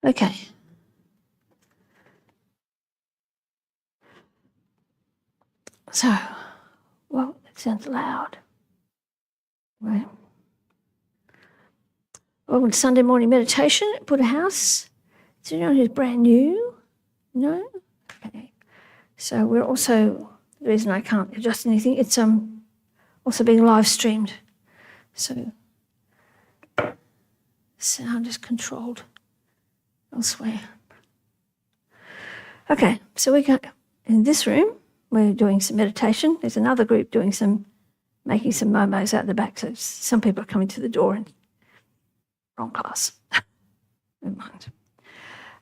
Okay. So, well, that sounds loud. Right. Welcome to Sunday morning meditation at Buddha House. Is anyone who's brand new? No? Okay. So we're also, the reason I can't adjust anything, it's also being live streamed. So sound is controlled elsewhere. Okay, so we got in this room, we're doing some meditation. There's another group making some momos out the back. So some people are coming to the door and wrong class. Never mind.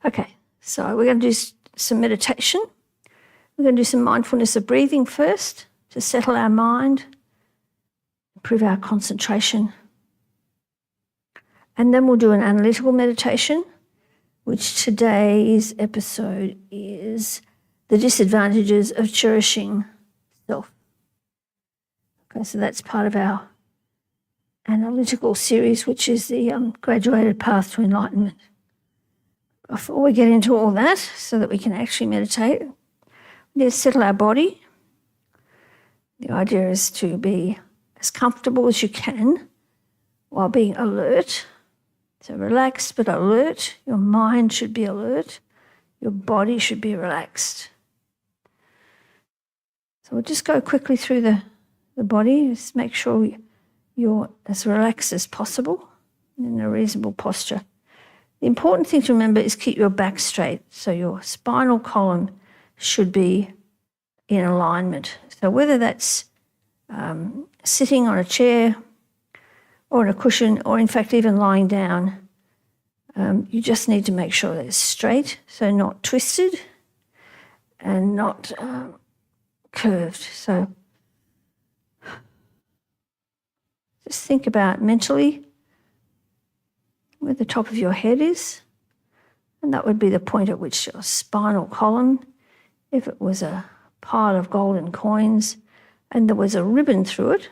Okay, so we're going to do some meditation. We're going to do some mindfulness of breathing first to settle our mind, improve our concentration. And then we'll do an analytical meditation, which today's episode is the disadvantages of cherishing self. Okay, so that's part of our analytical series, which is the graduated path to enlightenment. Before we get into all that, so that we can actually meditate, we need to settle our body. The idea is to be as comfortable as you can while being alert. So relaxed but alert. Your mind should be alert. Your body should be relaxed. So we'll just go quickly through the body. Just make sure you're as relaxed as possible in a reasonable posture. The important thing to remember is keep your back straight. So your spinal column should be in alignment. So whether that's sitting on a chair or on a cushion, or in fact even lying down, you just need to make sure that it's straight, so not twisted and not curved. So just think about mentally where the top of your head is, and that would be the point at which your spinal column, if it was a pile of golden coins and there was a ribbon through it,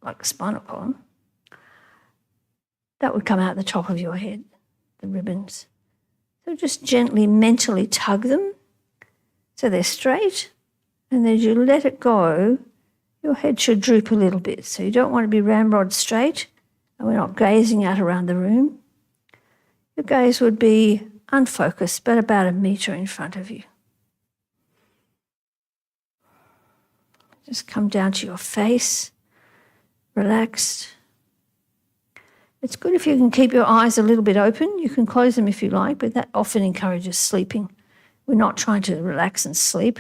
like a spinal column, that would come out the top of your head, the ribbons. So just gently mentally tug them so they're straight, and as you let it go, your head should droop a little bit. So you don't want to be ramrod straight, and we're not gazing out around the room. Your gaze would be unfocused, but about 1 metre in front of you. Just come down to your face, relaxed. It's good if you can keep your eyes a little bit open. You can close them if you like, but that often encourages sleeping. We're not trying to relax and sleep.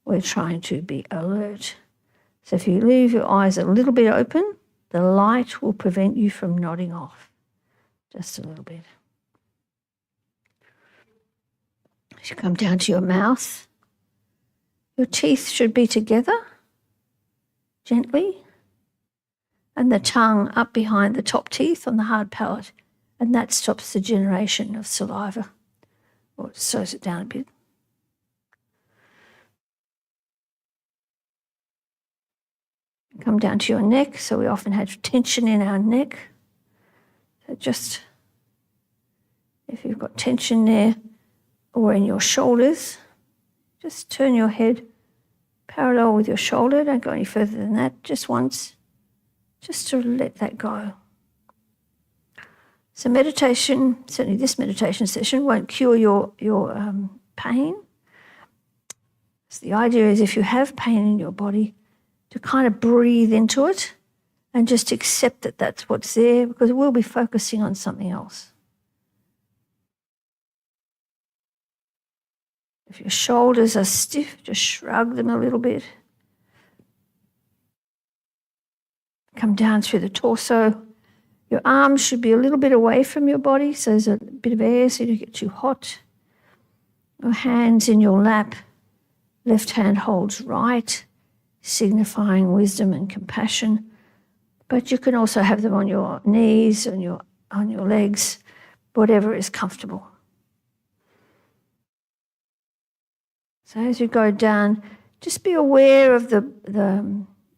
We're trying to be alert. So if you leave your eyes a little bit open, the light will prevent you from nodding off. Just a little bit. As you come down to your mouth, your teeth should be together, gently, and the tongue up behind the top teeth on the hard palate, and that stops the generation of saliva, or it slows it down a bit. Come down to your neck, so we often have tension in our neck. So just, if you've got tension there or in your shoulders, just turn your head parallel with your shoulder. Don't go any further than that, just once, just to let that go. So meditation, certainly this meditation session, won't cure your pain. So the idea is if you have pain in your body, to kind of breathe into it and just accept that that's what's there, because we'll be focusing on something else. If your shoulders are stiff, just shrug them a little bit. Come down through the torso. Your arms should be a little bit away from your body, so there's a bit of air so you don't get too hot. Your hands in your lap. Left hand holds right. signifying wisdom and compassion. But you can also have them on your knees, on your legs, whatever is comfortable. So as you go down, just be aware of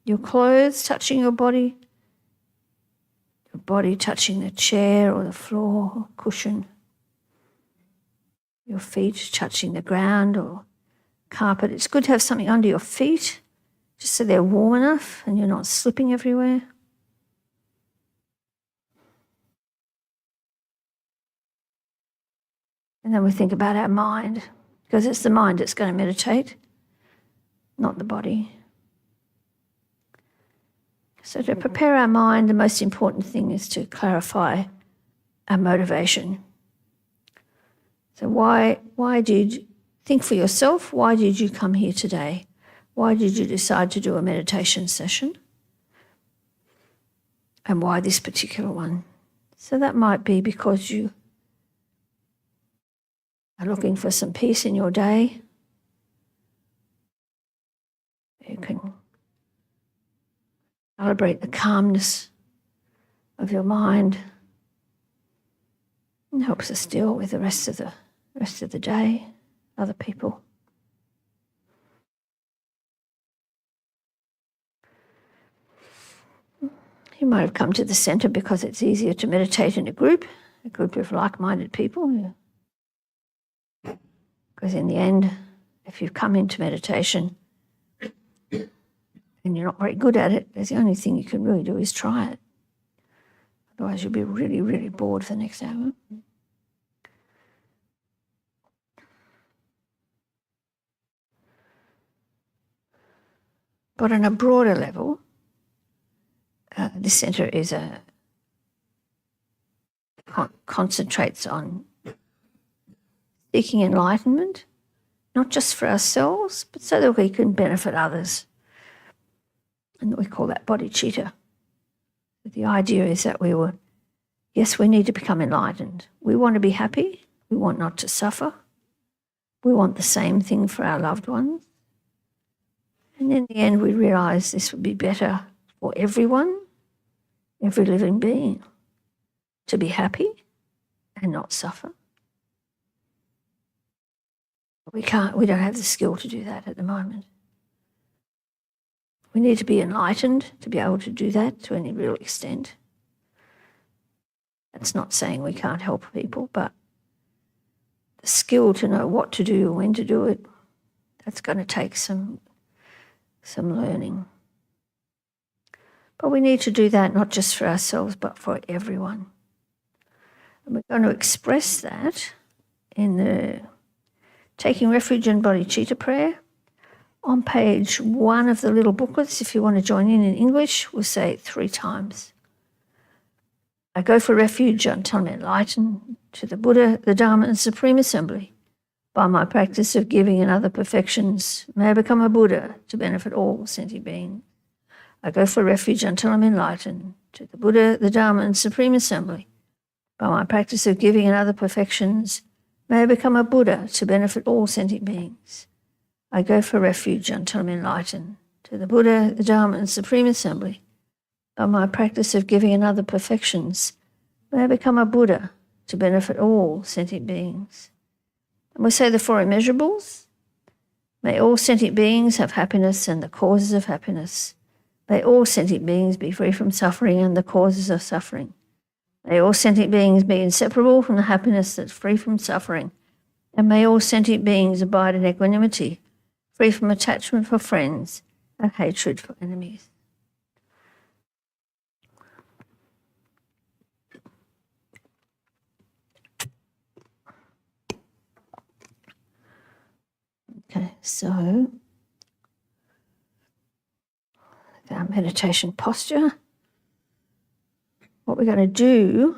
your clothes touching your body touching the chair or the floor or cushion, your feet touching the ground or carpet. It's good to have something under your feet just so they're warm enough and you're not slipping everywhere. And then we think about our mind, because it's the mind that's going to meditate, not the body. So to prepare our mind, the most important thing is to clarify our motivation. So why did you think for yourself? Why did you come here today? Why did you decide to do a meditation session? And why this particular one? So that might be because you are looking for some peace in your day. You can celebrate the calmness of your mind. It helps us deal with the rest of the day, other people. You might have come to the centre because it's easier to meditate in a group of like-minded people. Because in the end, if you've come into meditation and you're not very good at it, the only thing you can really do is try it. Otherwise you'll be really, really bored for the next hour. But on a broader level, this centre is concentrates on seeking enlightenment, not just for ourselves, but so that we can benefit others. And we call that bodhicitta. The idea is that we need to become enlightened. We want to be happy. We want not to suffer. We want the same thing for our loved ones. And in the end, we realise this would be better for everyone, every living being, to be happy and not suffer. We don't have the skill to do that at the moment. We need to be enlightened to be able to do that to any real extent. That's not saying we can't help people, but the skill to know what to do, when to do it, that's going to take some learning. But we need to do that not just for ourselves, but for everyone. And we're going to express that in the Taking Refuge in Bodhicitta prayer. On page 1 of the little booklets, if you want to join in English, we'll say it 3 times. I go for refuge until I'm enlightened to the Buddha, the Dharma and Supreme Assembly. By my practice of giving and other perfections, may I become a Buddha to benefit all sentient beings. I go for refuge until I'm enlightened to the Buddha, the Dharma and Supreme Assembly. By my practice of giving and other perfections, may I become a Buddha to benefit all sentient beings. I go for refuge until I'm enlightened to the Buddha, the Dharma and Supreme Assembly. By my practice of giving and other perfections, may I become a Buddha to benefit all sentient beings. And we say the 4 immeasurables. May all sentient beings have happiness and the causes of happiness. May all sentient beings be free from suffering and the causes of suffering. May all sentient beings be inseparable from the happiness that's free from suffering. And may all sentient beings abide in equanimity, free from attachment for friends and hatred for enemies. Okay, so our meditation posture. What we're going to do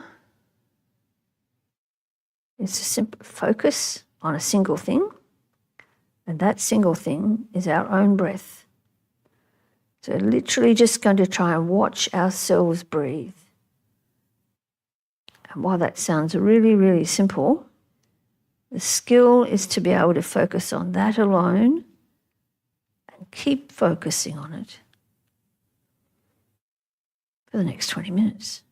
is to simply focus on a single thing, and that single thing is our own breath. So literally just going to try and watch ourselves breathe. And while that sounds really, really simple, the skill is to be able to focus on that alone and keep focusing on it for the next 20 minutes.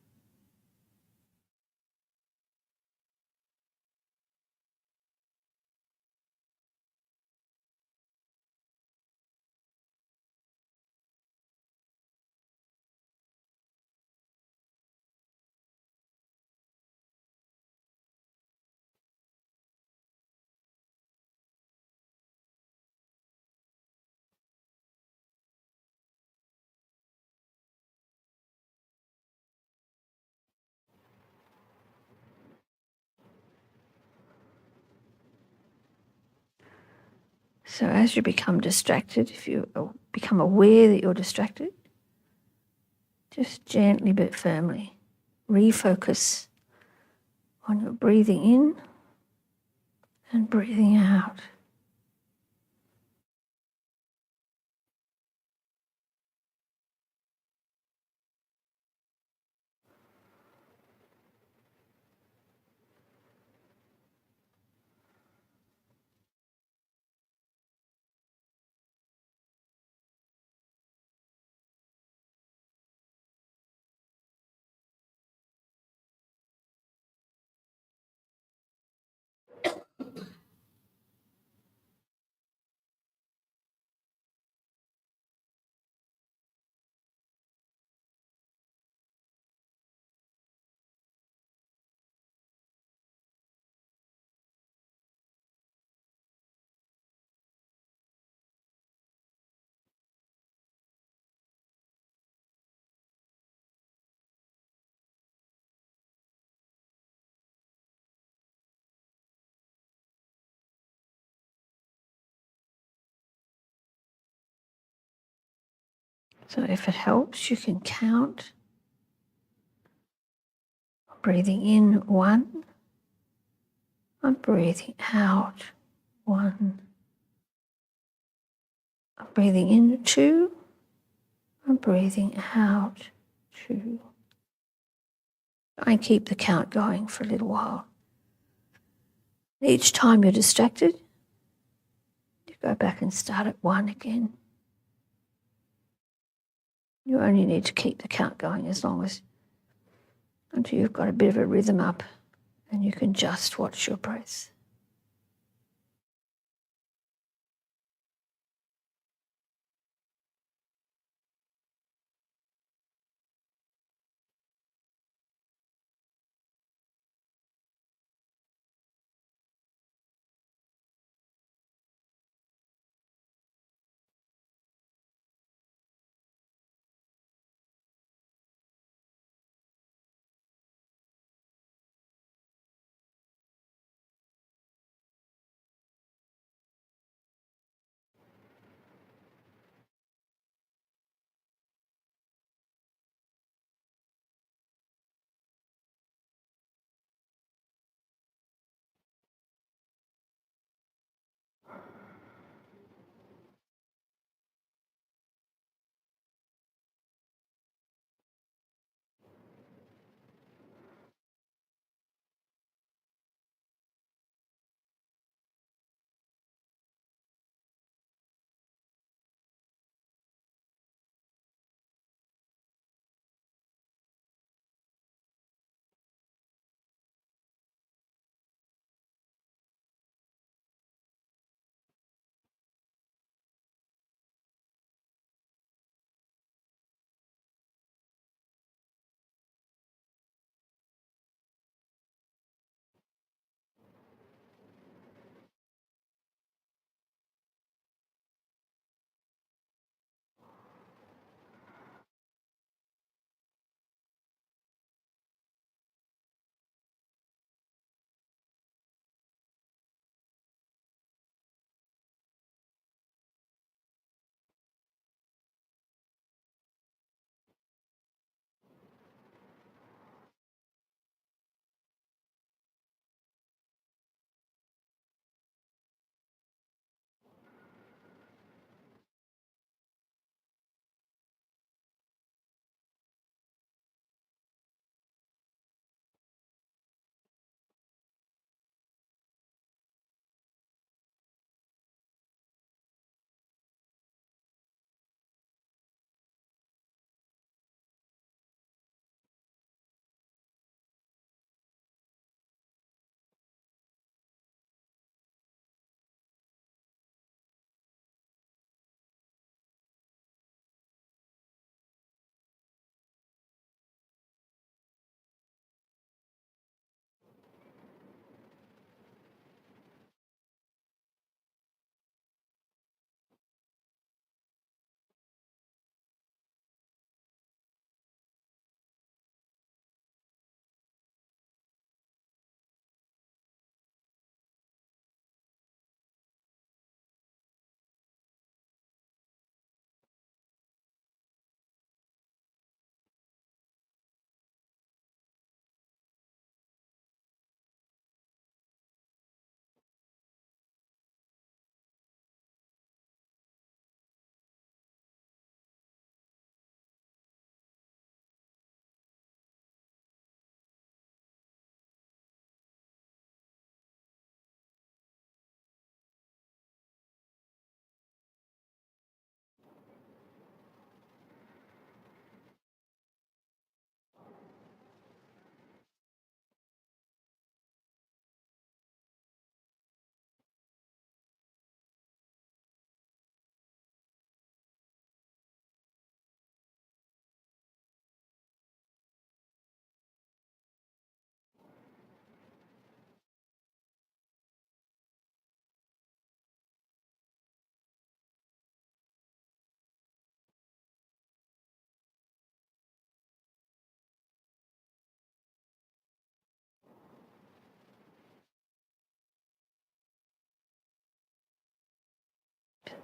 So as you become distracted, if you become aware that you're distracted, just gently but firmly refocus on your breathing in and breathing out. So if it helps, you can count. Breathing in 1, I'm breathing out 1. I'm breathing in 2, I'm breathing out 2. I keep the count going for a little while. Each time you're distracted, you go back and start at 1 again. You only need to keep the count going until you've got a bit of a rhythm up and you can just watch your breath.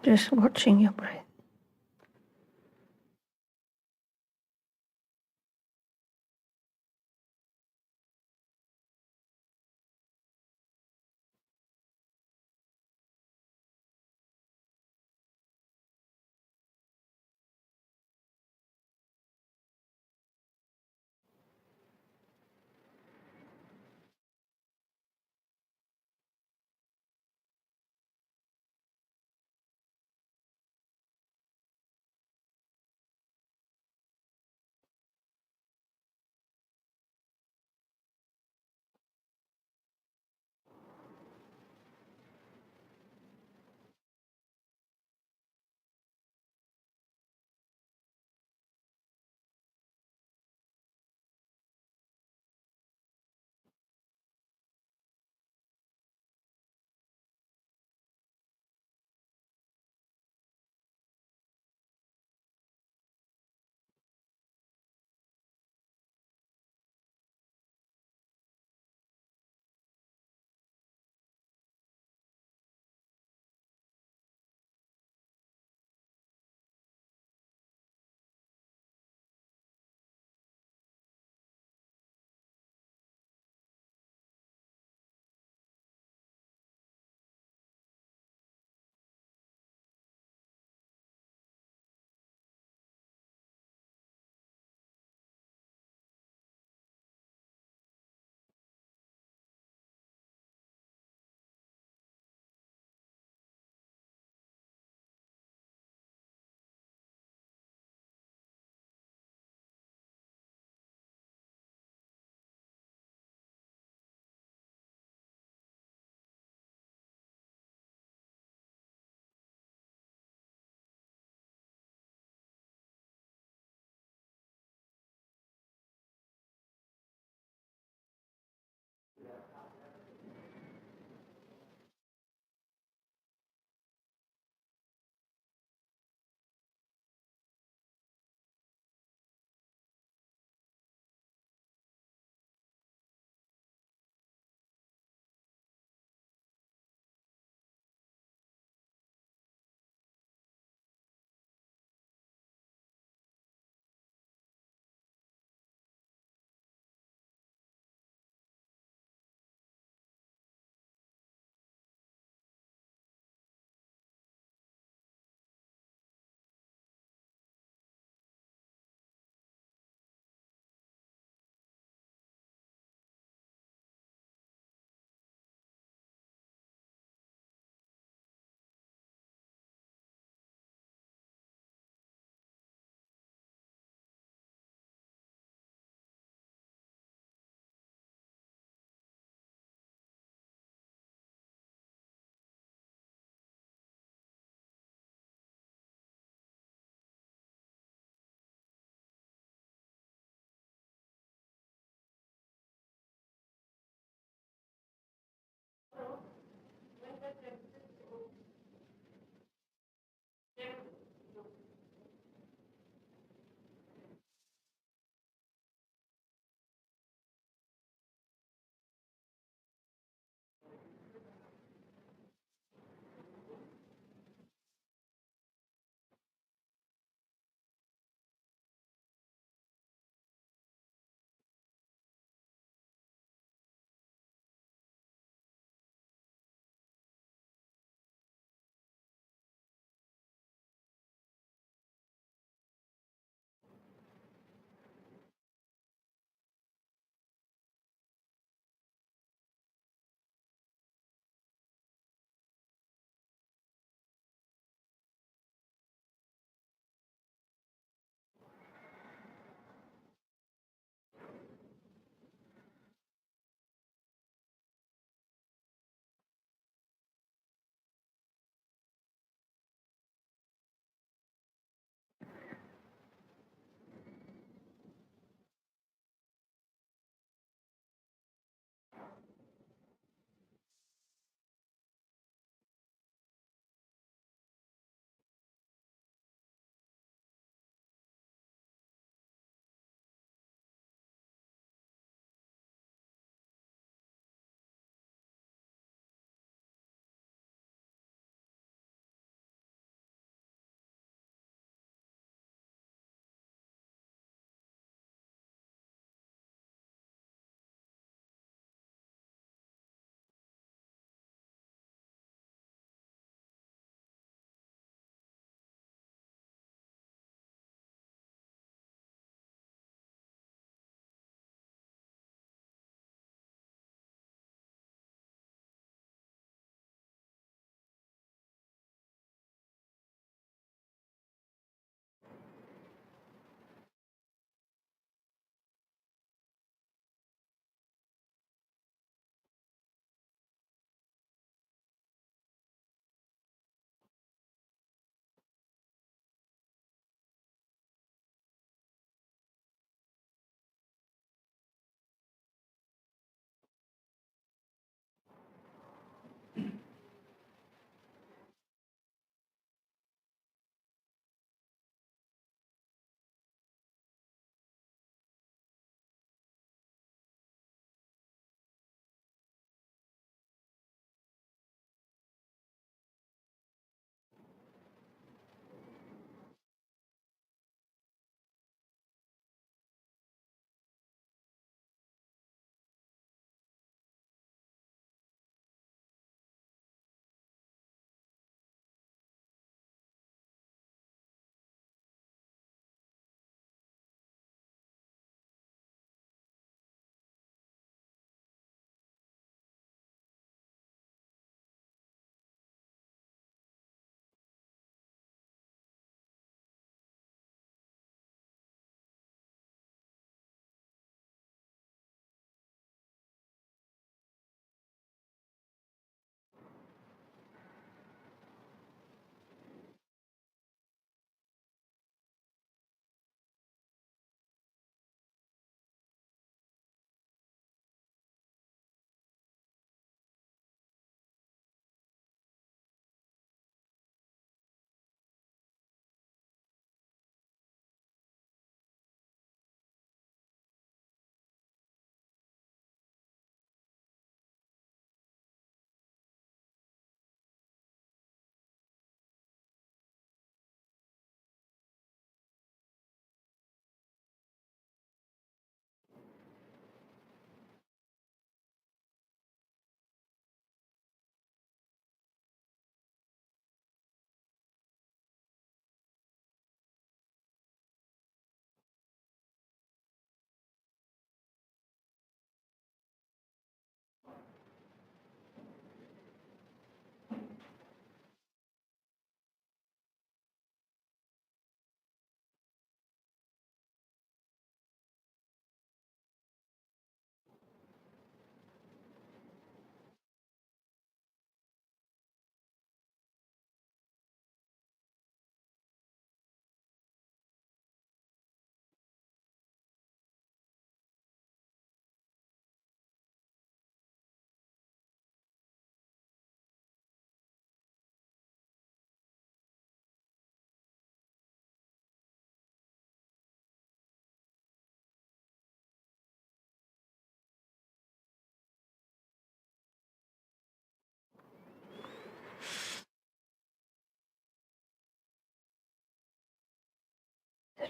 Just watching your breath.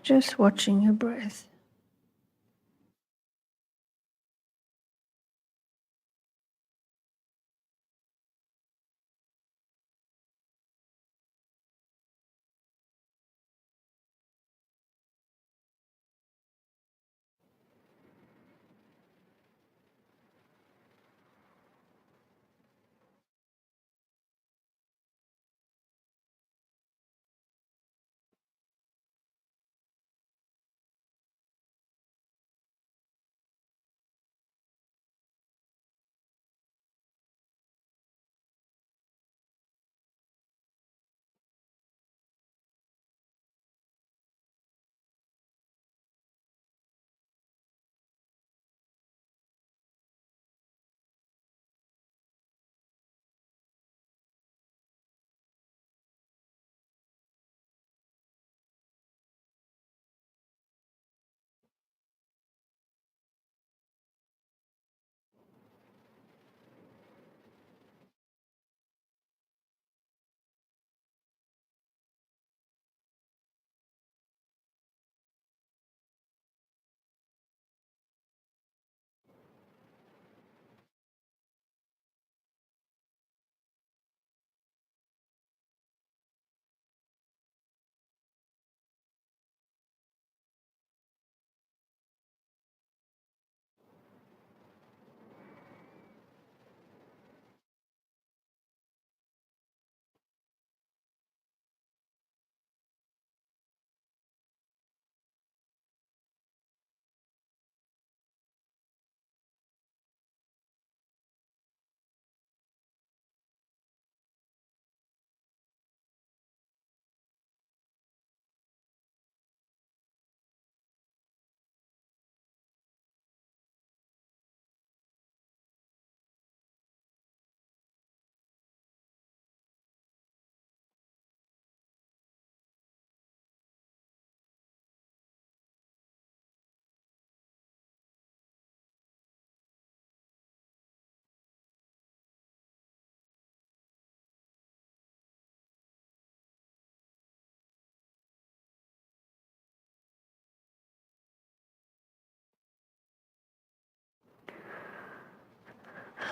Just watching your breath.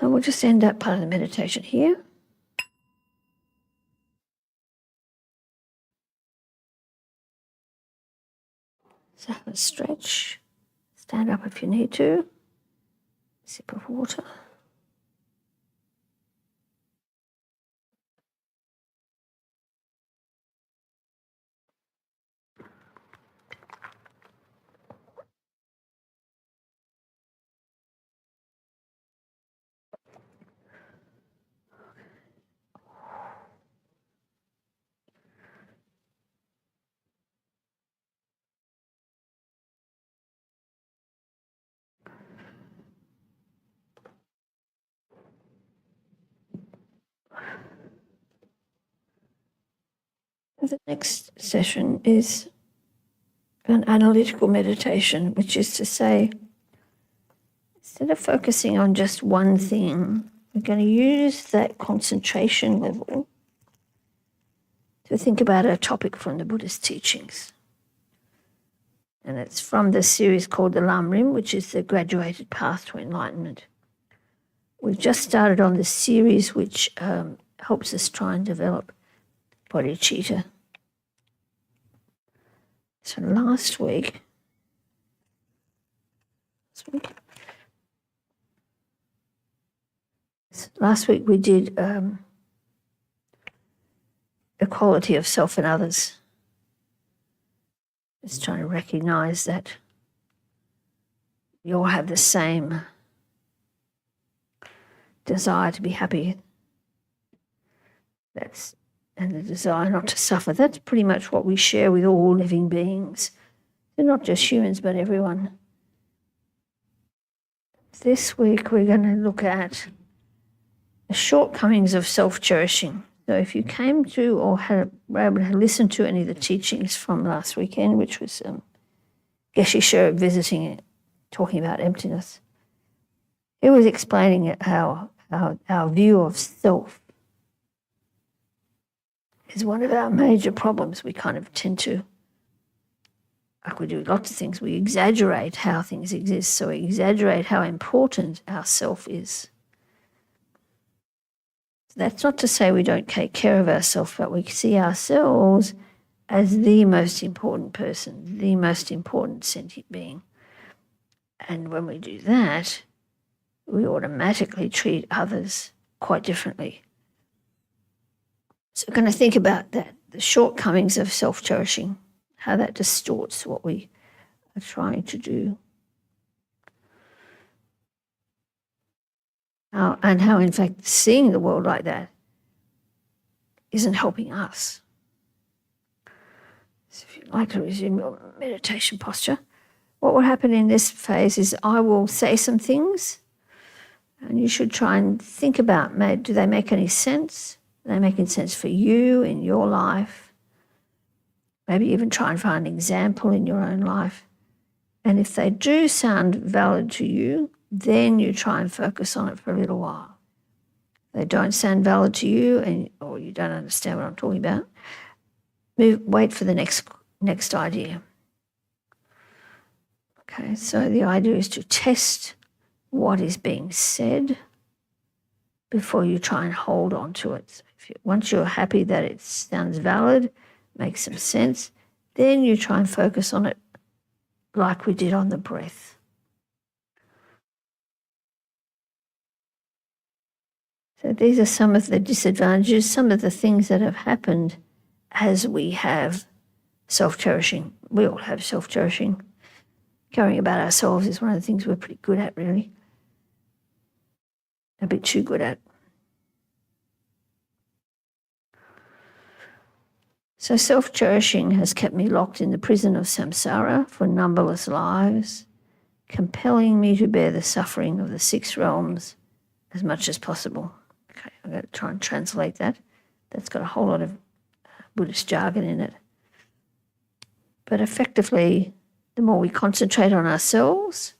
And we'll just end that part of the meditation here. So have a stretch. Stand up if you need to. Sip of water. The next session is an analytical meditation, which is to say, instead of focusing on just one thing, we're going to use that concentration level to think about a topic from the Buddhist teachings. And it's from the series called the Lam Rim, which is the graduated path to enlightenment. We've just started on the series which helps us try and develop bodhicitta. So last week we did equality of self and others. Just trying to recognize that we all have the same desire to be happy. And the desire not to suffer. That's pretty much what we share with all living beings. They're not just humans, but everyone. This week we're going to look at the shortcomings of self-cherishing. So if you came to or were able to listen to any of the teachings from last weekend, which was Geshe Sherab visiting it, talking about emptiness, he was explaining how our view of self is one of our major problems. We kind of tend to like we do lots of things, we exaggerate how things exist. So we exaggerate how important our self is. That's not to say we don't take care of ourselves, but we see ourselves as the most important person, the most important sentient being. And when we do that, we automatically treat others quite differently. So we're going to think about that, the shortcomings of self-cherishing, how that distorts what we are trying to do. And how, in fact, seeing the world like that isn't helping us. So if you'd like to resume your meditation posture, what will happen in this phase is I will say some things and you should try and think about, do they make any sense? Are they making sense for you in your life? Maybe even try and find an example in your own life. And if they do sound valid to you, then you try and focus on it for a little while. If they don't sound valid to you or you don't understand what I'm talking about, wait for the next idea. Okay, so the idea is to test what is being said before you try and hold on to it. So once you're happy that it sounds valid, makes some sense, then you try and focus on it like we did on the breath. So these are some of the disadvantages, some of the things that have happened as we have self-cherishing. We all have self-cherishing. Caring about ourselves is one of the things we're pretty good at, really. A bit too good at. So self-cherishing has kept me locked in the prison of samsara for numberless lives, compelling me to bear the suffering of the 6 realms as much as possible. Okay, I'm going to try and translate that. That's got a whole lot of Buddhist jargon in it. But effectively, the more we concentrate on ourselves,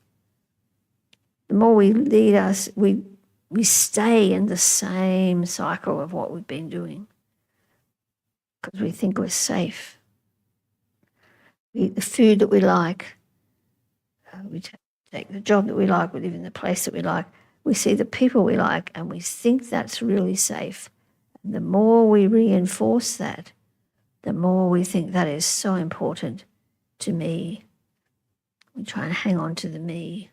the more we stay in the same cycle of what we've been doing because we think we're safe. We eat the food that we like. We take the job that we like. We live in the place that we like. We see the people we like and we think that's really safe. And the more we reinforce that, the more we think that is so important to me. We try and hang on to the me.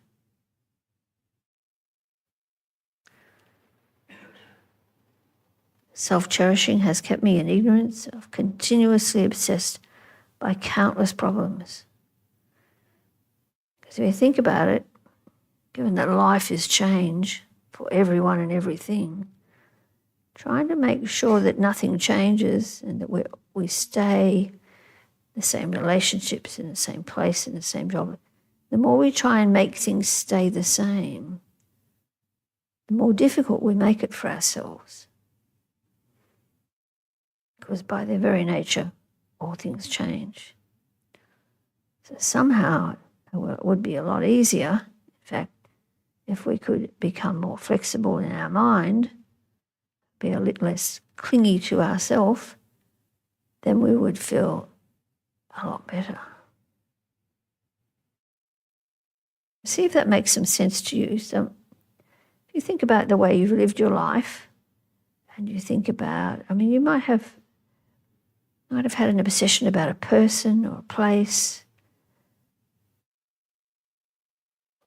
Self-cherishing has kept me in ignorance of continuously obsessed by countless problems. Because if you think about it, given that life is change for everyone and everything, trying to make sure that nothing changes and that we stay in the same relationships, in the same place, in the same job, the more we try and make things stay the same, the more difficult we make it for ourselves. Because by their very nature, all things change. So somehow it would be a lot easier, in fact, if we could become more flexible in our mind, be a little less clingy to ourselves, then we would feel a lot better. See if that makes some sense to you. So if you think about the way you've lived your life and you think about, you might have had an obsession about a person or a place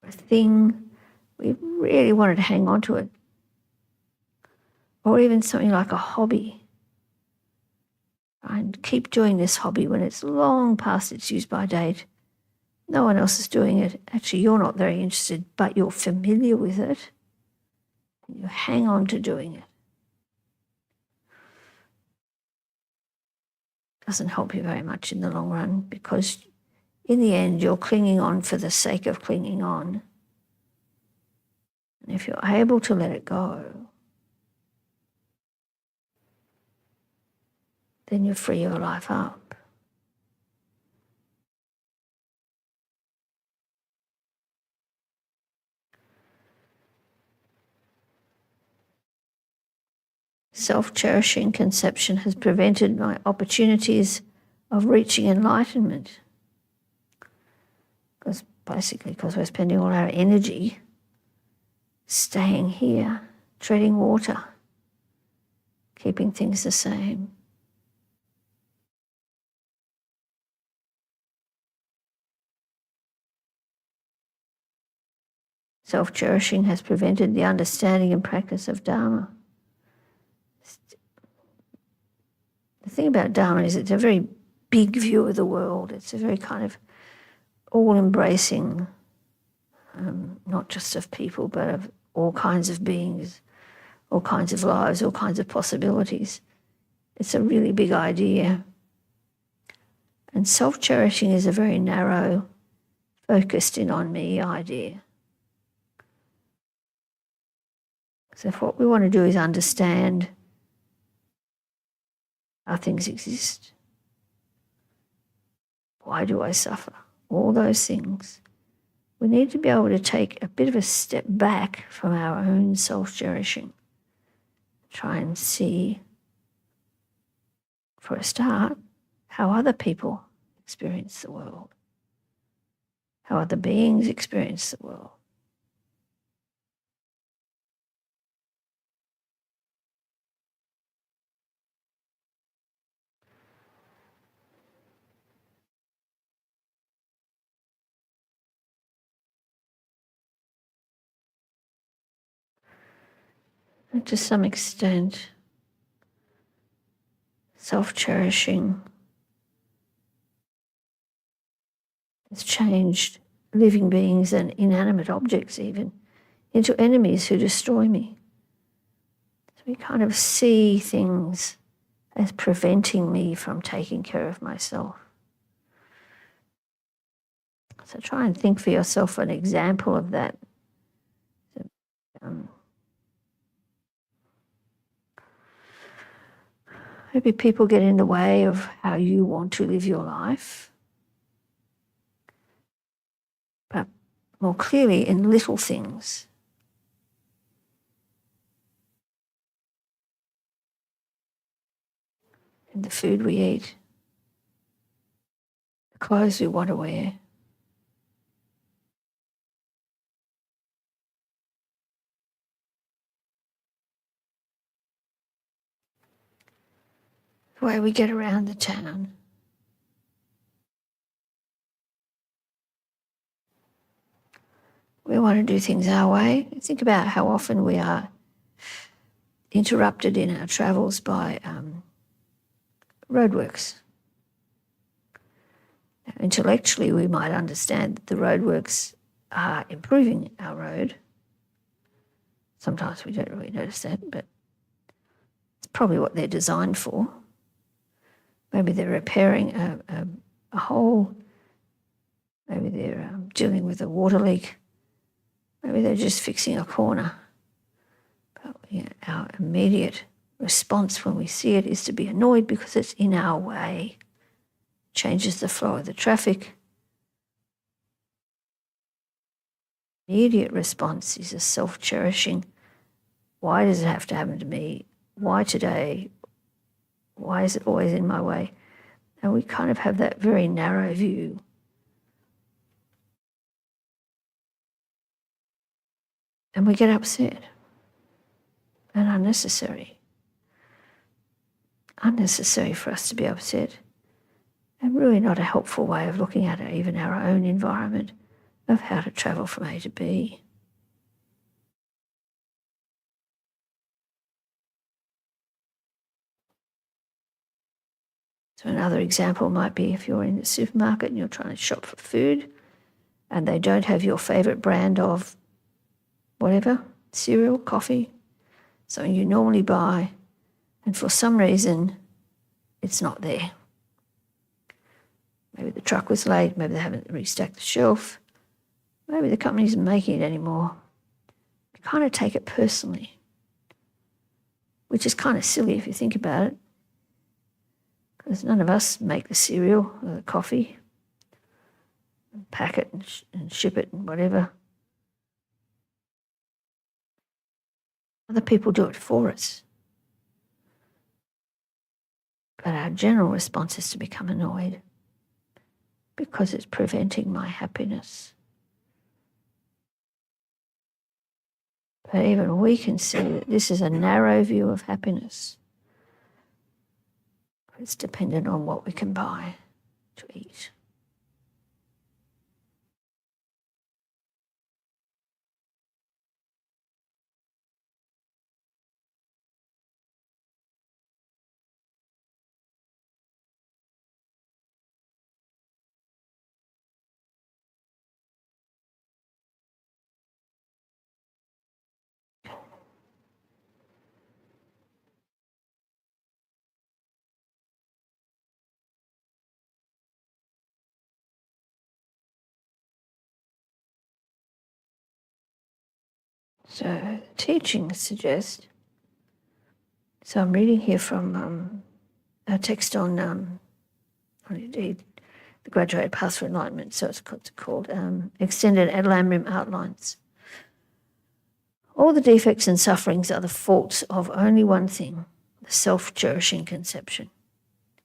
or a thing. We really wanted to hang on to it. Or even something like a hobby. And keep doing this hobby when it's long past its use-by date. No one else is doing it. Actually, you're not very interested, but you're familiar with it. And you hang on to doing it. Doesn't help you very much in the long run because in the end, you're clinging on for the sake of clinging on. And if you're able to let it go, then you free your life up. Self-cherishing conception has prevented my opportunities of reaching enlightenment. basically because we're spending all our energy staying here, treading water, keeping things the same. Self-cherishing has prevented the understanding and practice of Dharma. The thing about Dharma is it's a very big view of the world. It's a very kind of all-embracing, not just of people, but of all kinds of beings, all kinds of lives, all kinds of possibilities. It's a really big idea. And self-cherishing is a very narrow, focused in on me idea. So if what we want to do is understand how things exist, why do I suffer, all those things, we need to be able to take a bit of a step back from our own self-cherishing. Try and see, for a start, how other people experience the world, how other beings experience the world. And to some extent, self-cherishing has changed living beings and inanimate objects even into enemies who destroy me. So we kind of see things as preventing me from taking care of myself. So try and think for yourself an example of that. Maybe people get in the way of how you want to live your life. But more clearly in little things. In the food we eat, the clothes we want to wear, the way we get around the town. We want to do things our way. Think about how often we are interrupted in our travels by roadworks. Now, intellectually, we might understand that the roadworks are improving our road. Sometimes we don't really notice that, but it's probably what they're designed for. Maybe they're repairing a hole. Maybe they're dealing with a water leak. Maybe they're just fixing a corner. But our immediate response when we see it is to be annoyed because it's in our way. Changes the flow of the traffic. Immediate response is a self-cherishing. Why does it have to happen to me? Why today? Why is it always in my way? And we kind of have that very narrow view. And we get upset. And unnecessary. Unnecessary for us to be upset. And really not a helpful way of looking at even our own environment of how to travel from A to B. So another example might be if you're in the supermarket and you're trying to shop for food and they don't have your favourite brand of whatever, cereal, coffee, something you normally buy, and for some reason it's not there. Maybe the truck was late, maybe they haven't restacked the shelf, maybe the company isn't making it anymore. You kind of take it personally, which is kind of silly if you think about it, because none of us make the cereal or the coffee, and pack it and ship it and whatever. Other people do it for us. But our general response is to become annoyed because it's preventing my happiness. But even we can see that this is a narrow view of happiness. It's dependent on what we can buy to eat. So the teachings suggest, so I'm reading here from a text on indeed, the Graduated Path for Enlightenment, so it's called Extended Ad Lambrim Outlines. All the defects and sufferings are the faults of only one thing, the self-cherishing conception.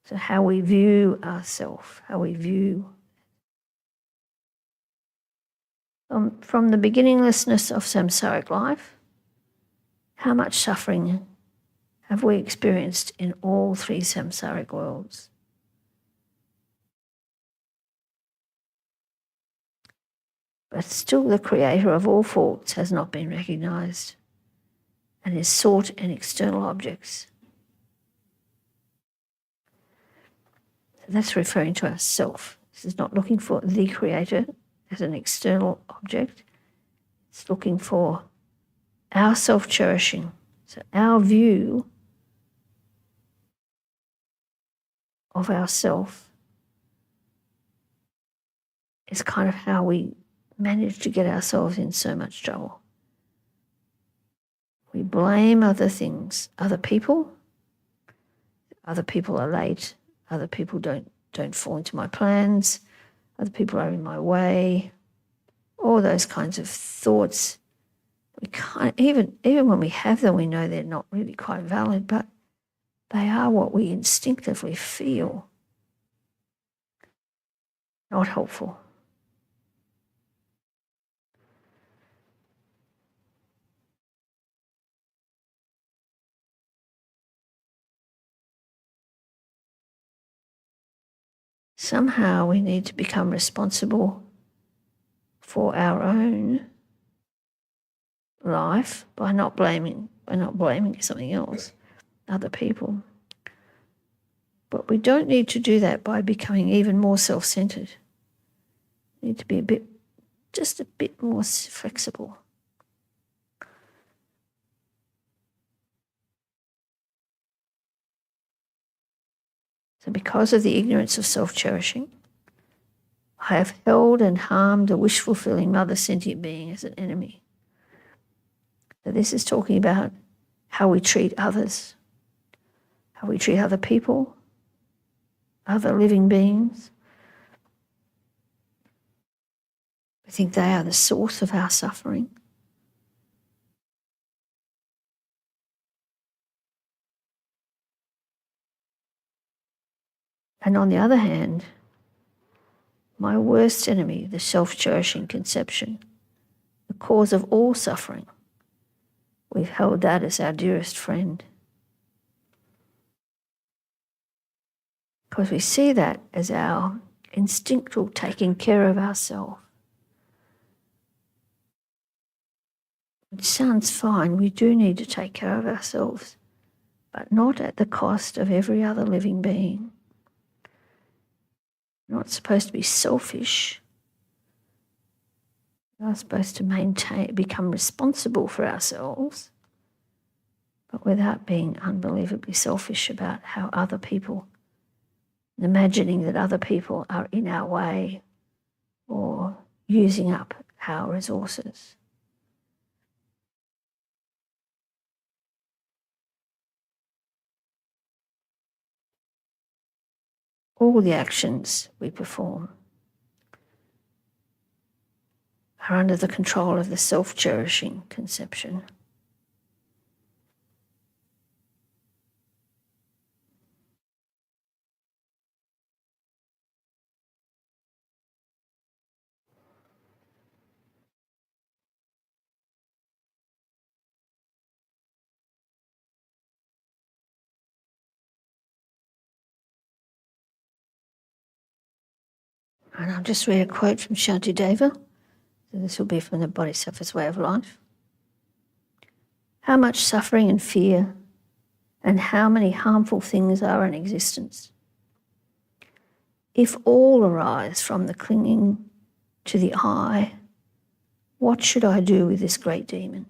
So how we view ourself, how we view. From the beginninglessness of samsaric life, how much suffering have we experienced in all three samsaric worlds? But still the creator of all faults has not been recognized and is sought in external objects. So that's referring to ourself. This is not looking for the creator as an external object. It's looking for our self-cherishing. So our view of ourself is kind of how we manage to get ourselves in so much trouble. We blame other things, other people. Other people are late. Other people don't fall into my plans. Other people are in my way. All those kinds of thoughts. We can't, even when we have them, we know they're not really quite valid, but they are what we instinctively feel. Not helpful. Somehow we need to become responsible for our own life by not blaming something else, other people. But we don't need to do that by becoming even more self-centered. We need to be just a bit more flexible. So because of the ignorance of self-cherishing, I have held and harmed a wish-fulfilling mother sentient being as an enemy. So this is talking about how we treat others, how we treat other people, other living beings. We think they are the source of our suffering. And on the other hand, my worst enemy, the self-cherishing conception, the cause of all suffering, we've held that as our dearest friend. Because we see that as our instinctual taking care of ourselves. Which sounds fine, we do need to take care of ourselves, but not at the cost of every other living being. We're not supposed to be selfish. We are supposed to become responsible for ourselves, but without being unbelievably selfish about how other people, imagining that other people are in our way or using up our resources. All the actions we perform are under the control of the self-cherishing conception. And I'll just read a quote from Shantideva. So this will be from the Bodhisattva's Way of Life. How much suffering and fear and how many harmful things are in existence. If all arise from the clinging to the I, what should I do with this great demon?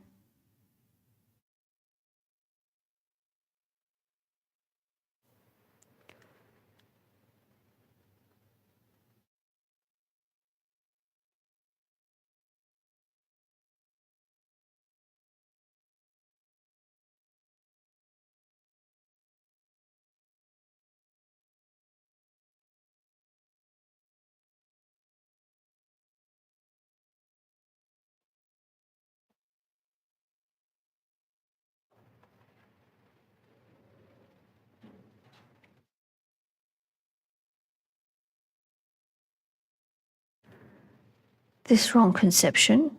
This wrong conception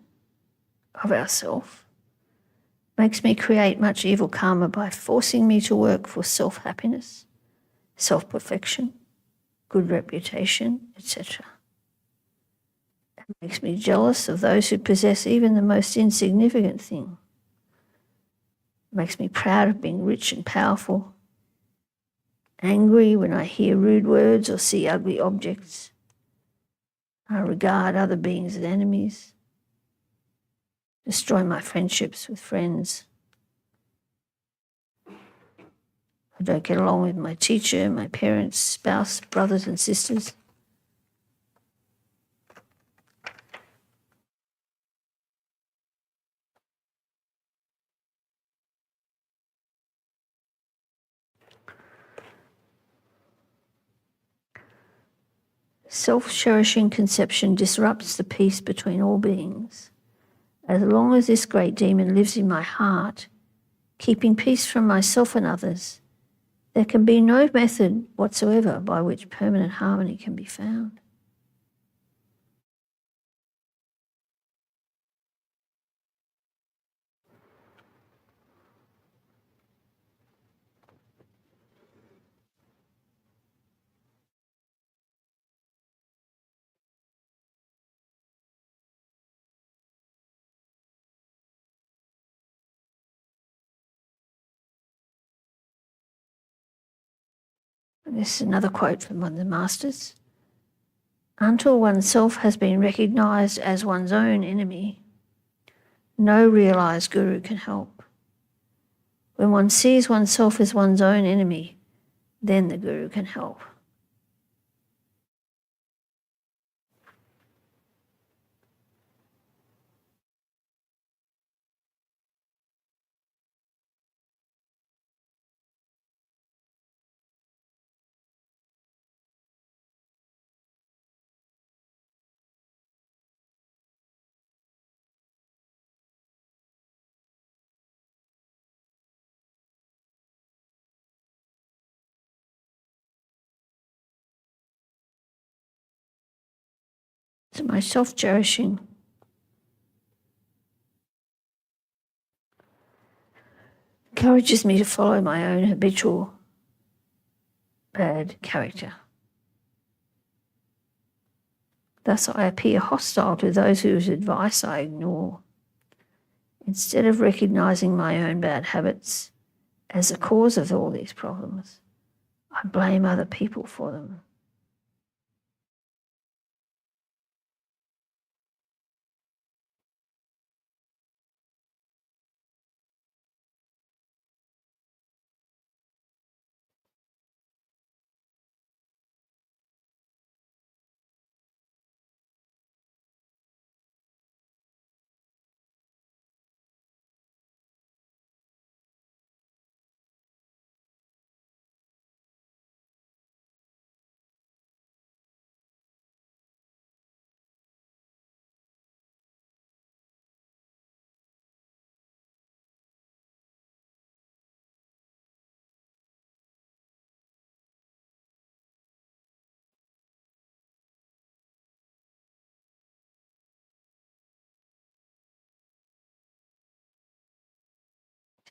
of ourself makes me create much evil karma by forcing me to work for self-happiness, self-perfection, good reputation, etc. It makes me jealous of those who possess even the most insignificant thing. It makes me proud of being rich and powerful, angry when I hear rude words or see ugly objects. I regard other beings as enemies, destroy my friendships with friends. I don't get along with my teacher, my parents, spouse, brothers and sisters. Self-cherishing conception disrupts the peace between all beings. As long as this great demon lives in my heart, keeping peace from myself and others, there can be no method whatsoever by which permanent harmony can be found. This is another quote from one of the masters. Until oneself has been recognized as one's own enemy, no realized guru can help. When one sees oneself as one's own enemy, then the guru can help. So my self-cherishing encourages me to follow my own habitual bad character. Thus I appear hostile to those whose advice I ignore. Instead of recognizing my own bad habits as the cause of all these problems, I blame other people for them.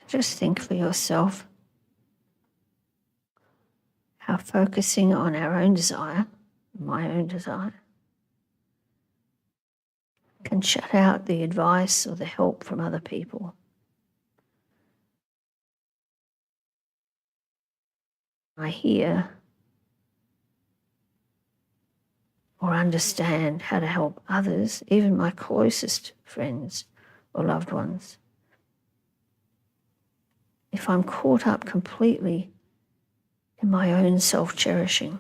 Just think for yourself how focusing on our own desire, my own desire, can shut out the advice or the help from other people. I hear or understand how to help others, even my closest friends or loved ones. If I'm caught up completely in my own self-cherishing,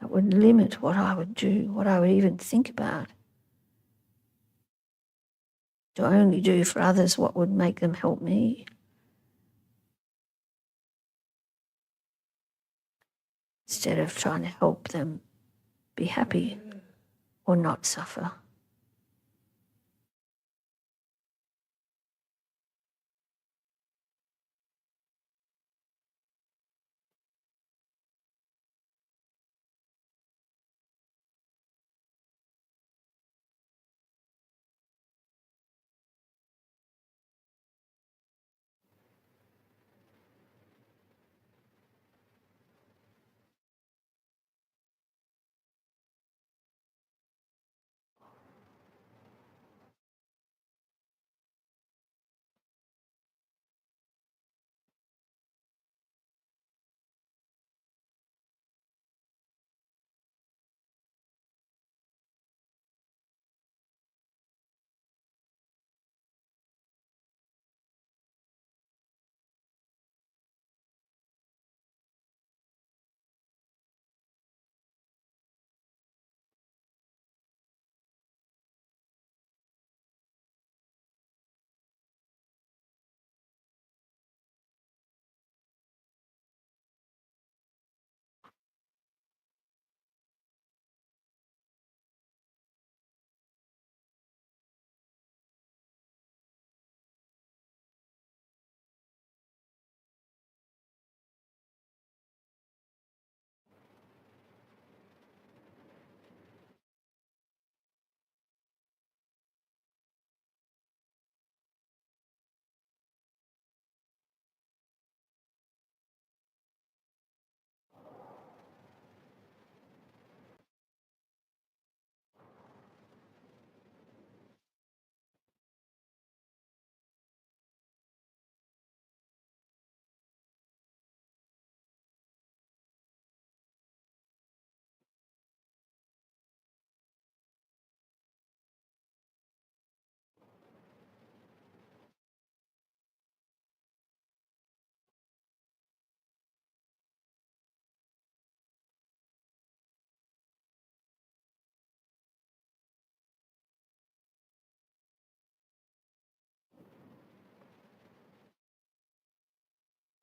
that would limit what I would do, what I would even think about. To only do for others what would make them help me. Instead of trying to help them be happy or not suffer.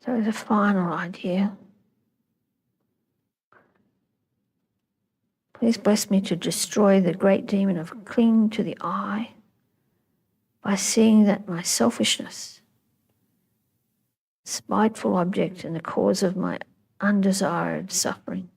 So the final idea, please bless me to destroy the great demon of clinging to the I by seeing that my selfishness, spiteful object and the cause of my undesired suffering.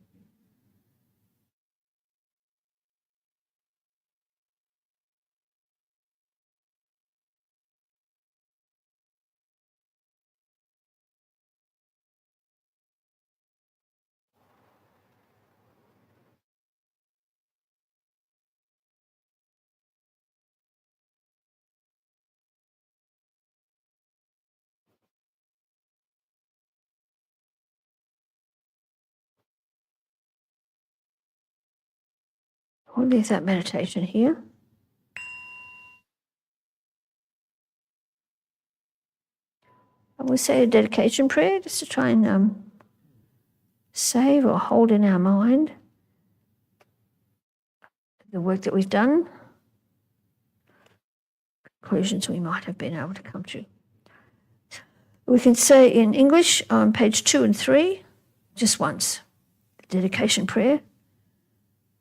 We'll leave that meditation here. I will say a dedication prayer just to try and save or hold in our mind the work that we've done, conclusions we might have been able to come to. We can say in English on page 2 and 3, just once, the dedication prayer.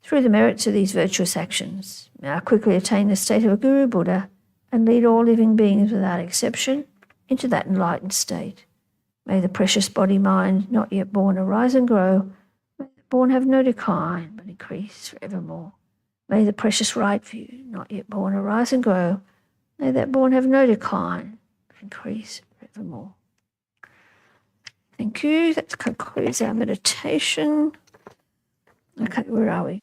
Through the merits of these virtuous actions, may I quickly attain the state of a Guru Buddha and lead all living beings without exception into that enlightened state. May the precious body-mind not yet born arise and grow. May the born have no decline, but increase forevermore. May the precious right view not yet born arise and grow. May that born have no decline, but increase forevermore. Thank you. That concludes our meditation. Okay, where are we?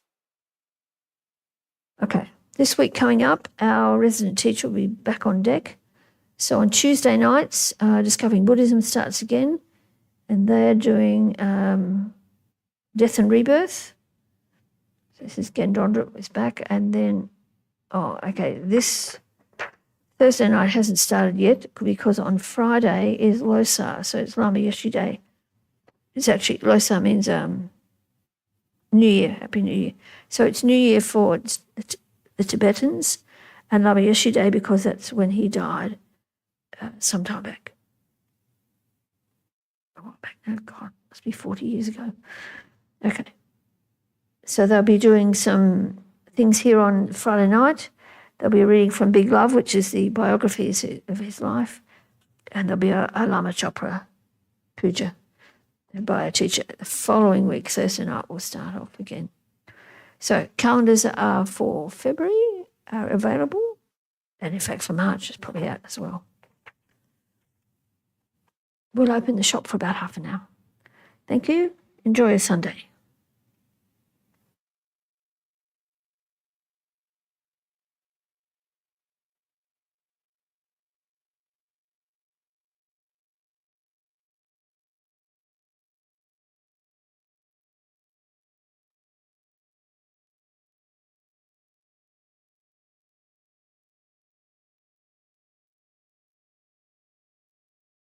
Okay, this week coming up, our resident teacher will be back on deck. So on Tuesday nights, Discovering Buddhism starts again, and they're doing Death and Rebirth. So this is Gendondra is back, and then, this Thursday night hasn't started yet because on Friday is Losar, so it's Lama Yeshe Day. It's actually, Losar means New Year, Happy New Year. So it's New Year for the Tibetans, and Lama Yeshe Day because that's when he died some time back. Oh God, must be 40 years ago. Okay. So they'll be doing some things here on Friday night. There'll be a reading from Big Love, which is the biographies of his life, and there'll be a Lama Chopra puja by a teacher. The following week, Thursday night, we'll start off again. So calendars are for February are available, and in fact for March it's probably out as well. We'll open the shop for about half an hour. Thank you. Enjoy your Sunday.